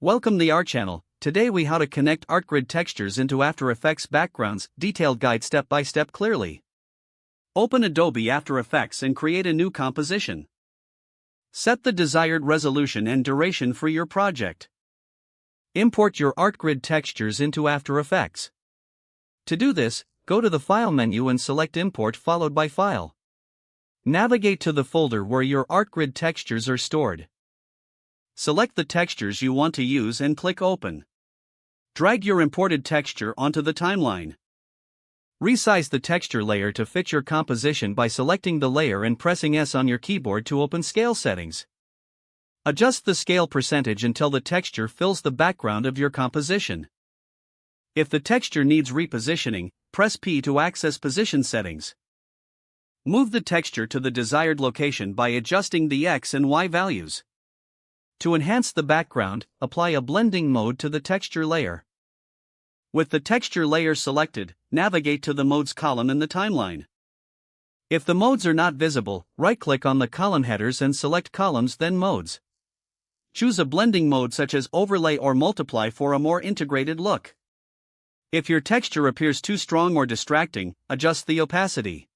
Welcome the Art channel. Today we how to connect Artgrid textures into After Effects backgrounds, detailed guide step by step clearly. Open Adobe After Effects and create a new composition. Set the desired resolution and duration for your project. Import your Artgrid textures into After Effects. To do this, go to the File menu and select Import followed by File. Navigate to the folder where your Artgrid textures are stored. Select the textures you want to use and click Open. Drag your imported texture onto the timeline. Resize the texture layer to fit your composition by selecting the layer and pressing S on your keyboard to open scale settings. Adjust the scale percentage until the texture fills the background of your composition. If the texture needs repositioning, press P to access position settings. Move the texture to the desired location by adjusting the X and Y values. To enhance the background, apply a blending mode to the texture layer. With the texture layer selected, navigate to the Modes column in the timeline. If the modes are not visible, right-click on the column headers and select Columns then Modes. Choose a blending mode such as Overlay or Multiply for a more integrated look. If your texture appears too strong or distracting, adjust the opacity.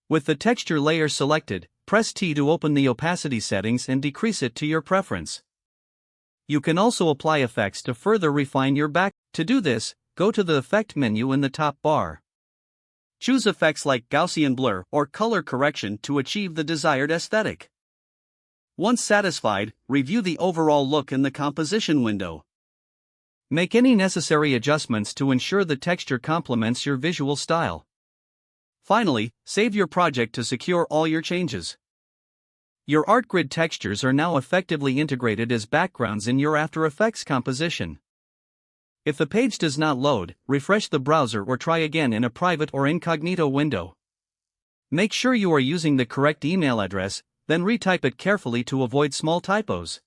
With the texture layer selected, press T to open the opacity settings and decrease it to your preference. You can also apply effects to further refine your back. To do this, go to the Effect menu in the top bar. Choose effects like Gaussian blur or color correction to achieve the desired aesthetic. Once satisfied, review the overall look in the composition window. Make any necessary adjustments to ensure the texture complements your visual style. Finally, save your project to secure all your changes. Your Artgrid textures are now effectively integrated as backgrounds in your After Effects composition. If the page does not load, refresh the browser or try again in a private or incognito window. Make sure you are using the correct email address, then retype it carefully to avoid small typos.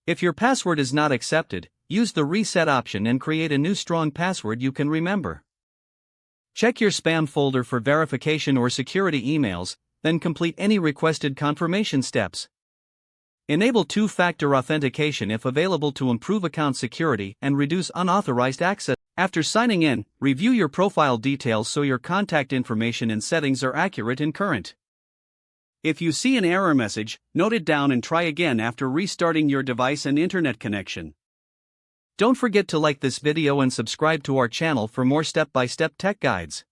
If your password is not accepted, use the reset option and create a new strong password you can remember. Check your spam folder for verification or security emails, then complete any requested confirmation steps. Enable two-factor authentication if available to improve account security and reduce unauthorized access. After signing in, review your profile details so your contact information and settings are accurate and current. If you see an error message, note it down and try again after restarting your device and internet connection. Don't forget to like this video and subscribe to our channel for more step-by-step tech guides.